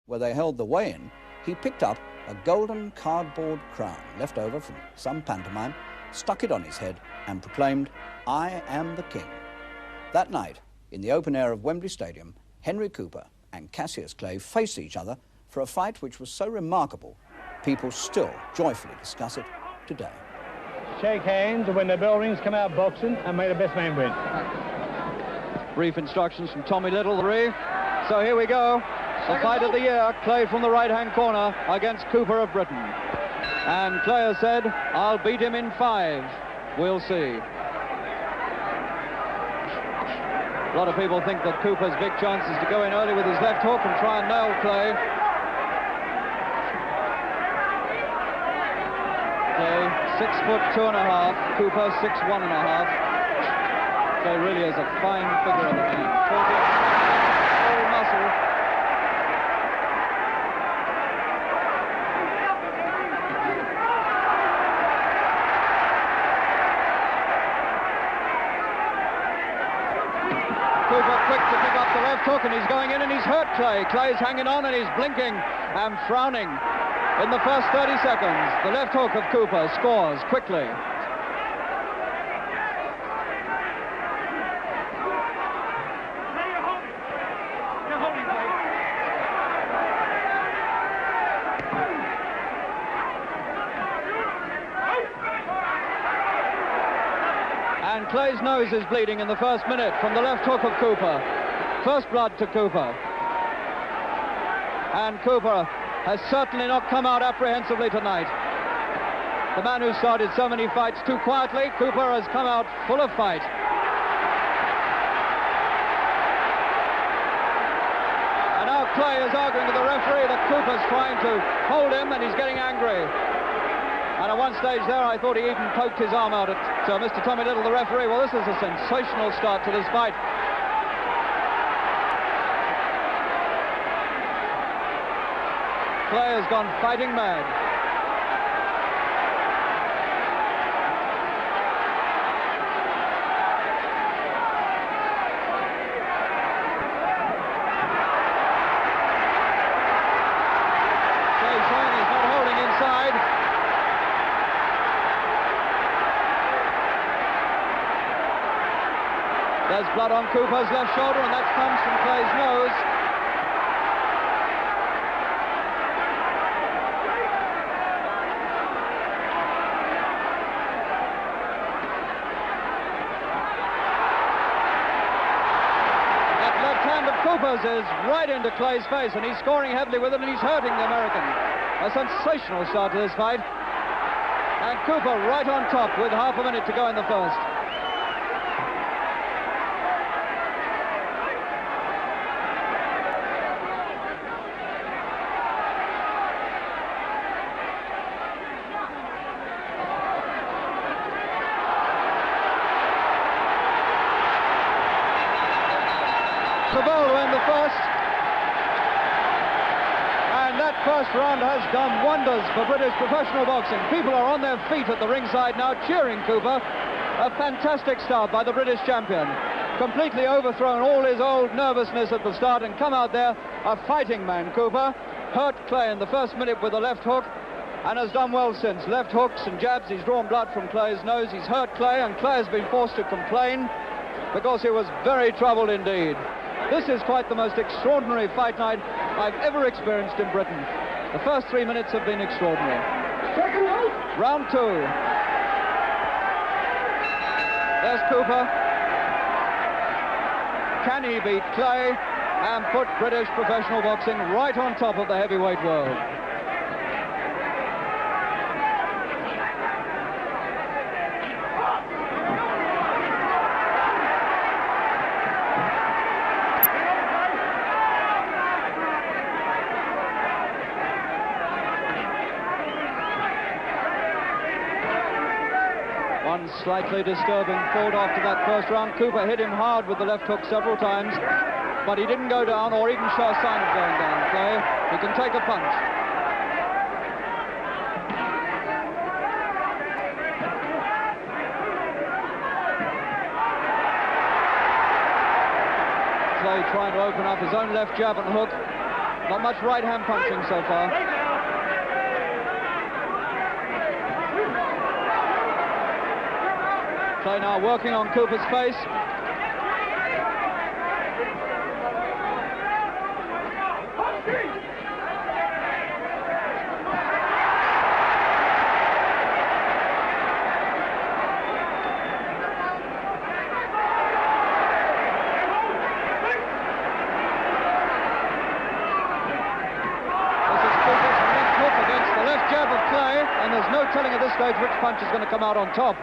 where they held the weigh-in, he picked up a golden cardboard crown left over from some pantomime, stuck it on his head and proclaimed, "I am the king." That night, in the open air of Wembley Stadium, Henry Cooper and Cassius Clay faced each other for a fight which was so remarkable, people still joyfully discuss it today. Shake hands, and when the bell rings, come out boxing, and may the best man win. Brief instructions from Tommy Little, So here we go. The fight of the year, Clay from the right-hand corner against Cooper of Britain. And Clay has said, "I'll beat him in 5. We'll see." A lot of people think that Cooper's big chance is to go in early with his left hook and try and nail Clay. Clay, 6'2½", Cooper 6'1½". Clay really is a fine figure of the man. All muscle. Cooper quick to pick up the left hook, and he's going in and he's hurt Clay. Clay's hanging on and he's blinking and frowning. In the first 30 seconds, the left hook of Cooper scores quickly. And Clay's nose is bleeding in the first minute from the left hook of Cooper. First blood to Cooper. And Cooper has certainly not come out apprehensively tonight. The man who started so many fights too quietly, Cooper has come out full of fight. And now Clay is arguing with the referee that Cooper's trying to hold him and he's getting angry. And at one stage there, I thought he even poked his arm out at Mr. Tommy Little, the referee. Well, this is a sensational start to this fight. Clay has gone fighting mad. Clay's showing he's not holding inside. There's blood on Cooper's left shoulder, and that comes from Clay's nose. That left hand of Cooper's is right into Clay's face, and he's scoring heavily with it, and he's hurting the American. A sensational start to this fight. And Cooper right on top with half a minute to go in the first. The ball to end the first, and that first round has done wonders for British professional boxing. People are on their feet at the ringside now cheering Cooper. A fantastic start by the British champion. Completely overthrown all his old nervousness at the start and come out there a fighting man. Cooper hurt Clay in the first minute with a left hook and has done well since. Left hooks and jabs, he's drawn blood from Clay's nose. He's hurt Clay, and Clay has been forced to complain because he was very troubled indeed. This is quite the most extraordinary fight night I've ever experienced in Britain. The first 3 minutes have been extraordinary. Round 2. There's Cooper. Can he beat Clay and put British professional boxing right on top of the heavyweight world? One slightly disturbing thought after that first round. Cooper hit him hard with the left hook several times, but he didn't go down or even show a sign of going down. Clay, he can take a punch. Clay trying to open up his own left jab and hook. Not much right-hand punching so far. Clay now working on Cooper's face. And there's no telling at this stage which punch is going to come out on top.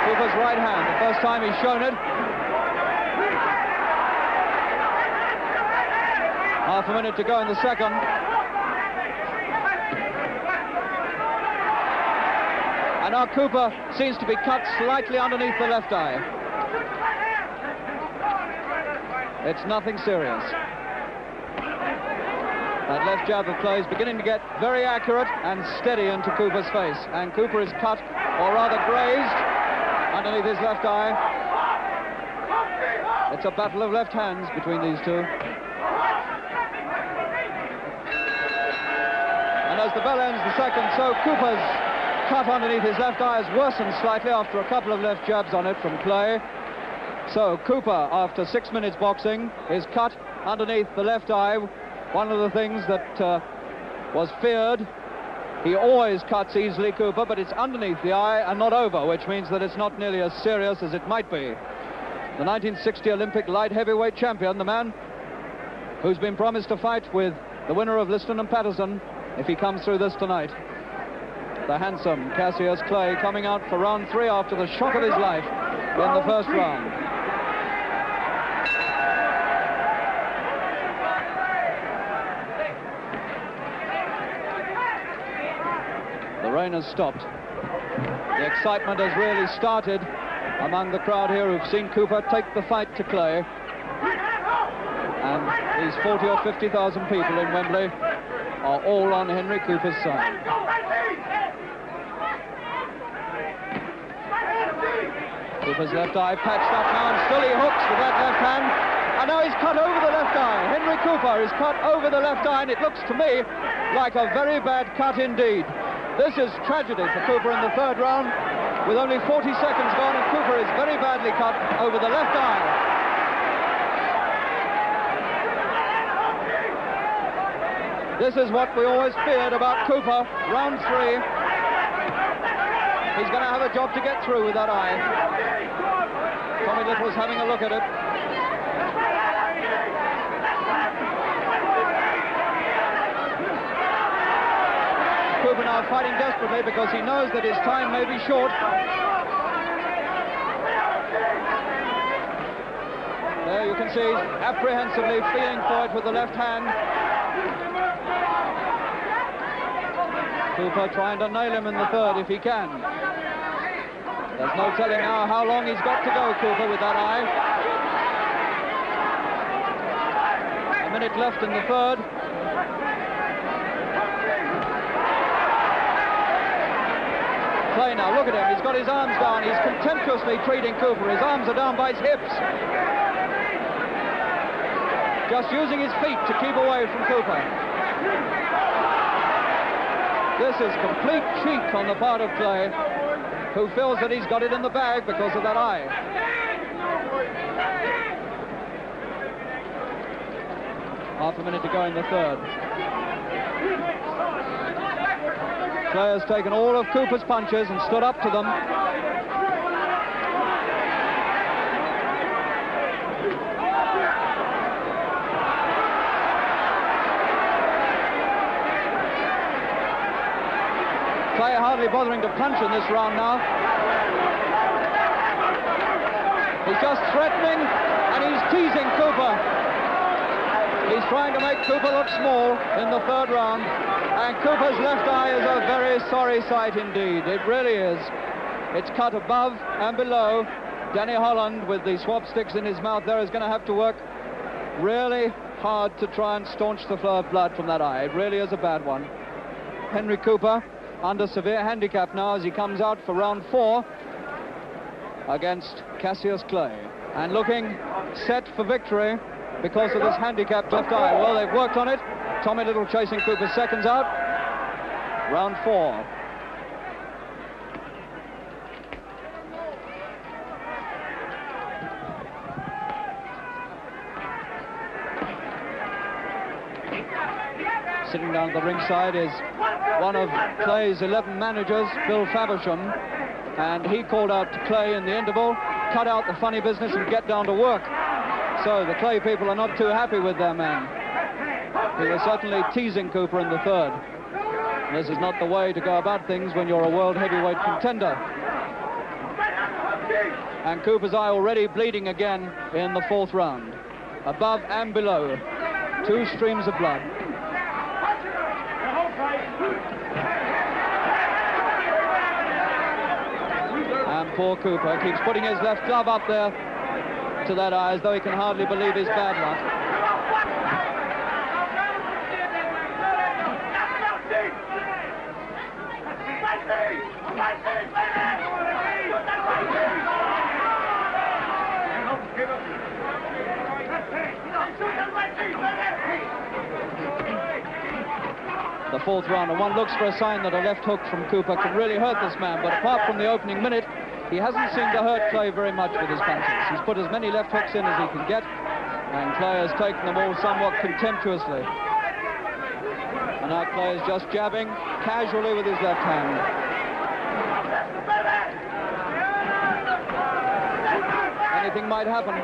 Cooper's right hand, the first time he's shown it. Half a minute to go in the second. And now Cooper seems to be cut slightly underneath the left eye. It's nothing serious. That left jab of Clay is beginning to get very accurate and steady into Cooper's face. And Cooper is cut, or rather grazed, underneath his left eye. It's a battle of left hands between these two. And as the bell ends the second, so Cooper's cut underneath his left eye has worsened slightly after a couple of left jabs on it from Clay. So Cooper, after 6 minutes boxing, is cut underneath the left eye. One of the things that was feared. He always cuts easily, Cooper, but it's underneath the eye and not over, which means that it's not nearly as serious as it might be. The 1960 Olympic light heavyweight champion, the man who's been promised a fight with the winner of Liston and Patterson if he comes through this tonight. The handsome Cassius Clay coming out for round 3 after the shock of his life in the first round. The rain has stopped. The excitement has really started among the crowd here who've seen Cooper take the fight to Clay. And these 40 or 50,000 people in Wembley are all on Henry Cooper's side. Cooper's left eye patched up now, and still he hooks with that left hand. And now he's cut over the left eye. Henry Cooper is cut over the left eye, and it looks to me like a very bad cut indeed. This is tragedy for Cooper in the third round, with only 40 seconds gone, and Cooper is very badly cut over the left eye. This is what we always feared about Cooper. Round 3. He's going to have a job to get through with that eye. Tommy Little's having a look at it. Cooper now fighting desperately because he knows that his time may be short. There you can see he's apprehensively feeling for it with the left hand. Cooper trying to nail him in the third if he can. There's no telling now how long he's got to go, Cooper, with that eye. A minute left in the third. Clay now, look at him, he's got his arms down, he's contemptuously treating Cooper, his arms are down by his hips. Just using his feet to keep away from Cooper. This is complete cheek on the part of Clay, who feels that he's got it in the bag because of that eye. Half a minute to go in the third. Clay has taken all of Cooper's punches and stood up to them. Clay hardly bothering to punch in this round now. He's just threatening and he's teasing Cooper. He's trying to make Cooper look small in the third round. And Cooper's left eye is a very sorry sight indeed. It really is. It's cut above and below. Danny Holland, with the swab sticks in his mouth there, is going to have to work really hard to try and staunch the flow of blood from that eye. It really is a bad one. Henry Cooper under severe handicap now as he comes out for round 4 against Cassius Clay. And looking set for victory because of this handicapped left eye. Well, they've worked on it. Tommy Little chasing Cooper's seconds out. Round 4. Sitting down at the ringside is one of Clay's 11 managers, Bill Faversham, and he called out to Clay in the interval, cut out the funny business and get down to work. So the Clay people are not too happy with their man. He was certainly teasing Cooper in the third. This is not the way to go about things when you're a world heavyweight contender. And Cooper's eye already bleeding again in the 4th round. Above and below, 2 streams of blood. And poor Cooper keeps putting his left glove up there to that eye as though he can hardly believe his bad luck. The 4th round, and one looks for a sign that a left hook from Cooper can really hurt this man, but apart from the opening minute, he hasn't seemed to hurt Clay very much with his punches. He's put as many left hooks in as he can get, and Clay has taken them all somewhat contemptuously. And now Clay is just jabbing casually with his left hand. Anything might happen.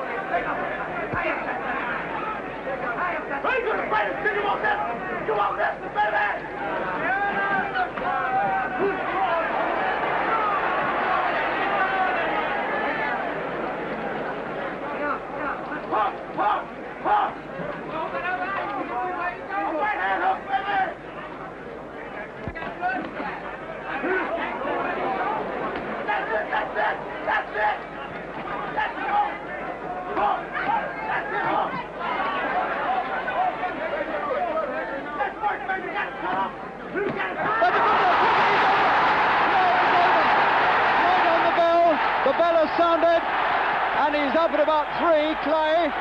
The bell has sounded, and he's up at about 3, Clay.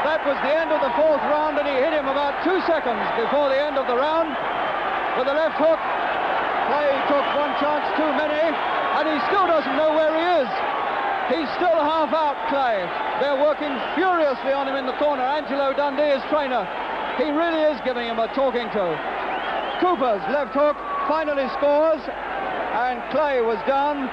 That was the end of the 4th round, and he hit him about 2 seconds before the end of the round with a left hook. Clay took one chance too many, and he still doesn't know where he is. He's still half out, Clay. They're working furiously on him in the corner. Angelo Dundee, his trainer. He really is giving him a talking to. Cooper's left hook finally scores, and Clay was down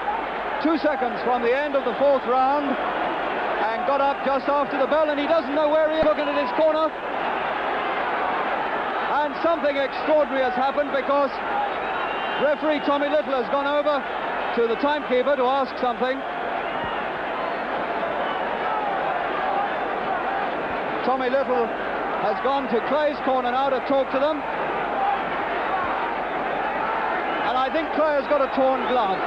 2 seconds from the end of the 4th round and got up just after the bell, and he doesn't know where he is. Looking at his corner, and something extraordinary has happened because referee Tommy Little has gone over to the timekeeper to ask something. Tommy Little has gone to Clay's corner now to talk to them, and I think Clay has got a torn glove.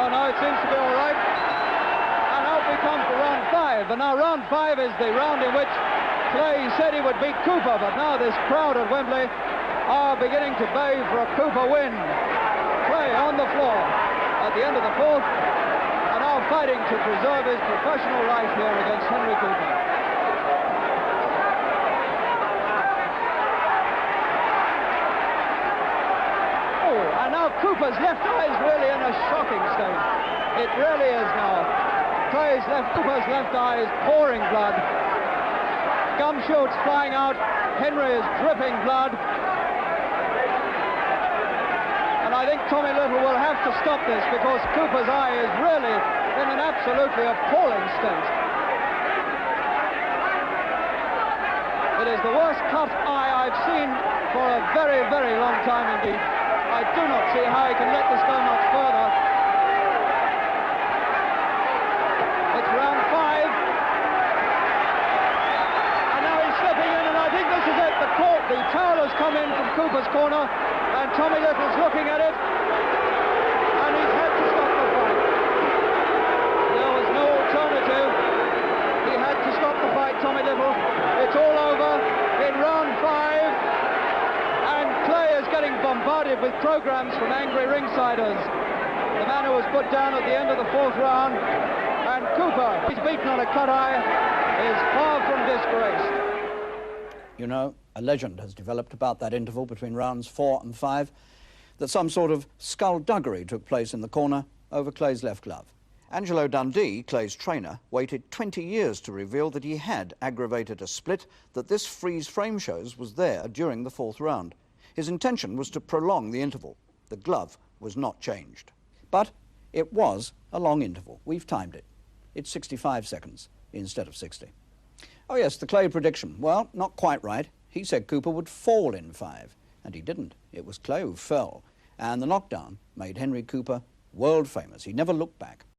Oh no, it seems to be all right. And out we come to round 5. And now round 5 is the round in which Clay said he would beat Cooper, but now this crowd at Wembley are beginning to bay for a Cooper win. Clay on the floor at the end of the 4th, and now fighting to preserve his professional right here against Henry Cooper. Cooper's left eye is really in a shocking state. It really is now. Cooper's left eye is pouring blood. Gum shoots flying out. Henry is dripping blood. And I think Tommy Little will have to stop this because Cooper's eye is really in an absolutely appalling state. It is the worst cut eye I've seen for a very, very long time indeed. I do not see how he can let this go much further. It's round 5. And now he's slipping in, and I think come in from Cooper's corner, and Tommy Little's looking at it, and he's had to stop the fight. There was no alternative. He had to stop the fight, Tommy Little. It's all over in round 5, and Clay is getting bombarded with programs from angry ringsiders. The man who was put down at the end of the 4th round, and Cooper, he's beaten on a cut eye, is far from disgraced. You know, a legend has developed about that interval between rounds 4 and 5, that some sort of skullduggery took place in the corner over Clay's left glove. Angelo Dundee, Clay's trainer, waited 20 years to reveal that he had aggravated a split that this freeze frame shows was there during the 4th round. His intention was to prolong the interval. The glove was not changed. But it was a long interval. We've timed it. It's 65 seconds instead of 60. Oh yes, the Clay prediction. Well, not quite right. He said Cooper would fall in 5, and he didn't. It was Clay who fell, and the knockdown made Henry Cooper world famous. He never looked back.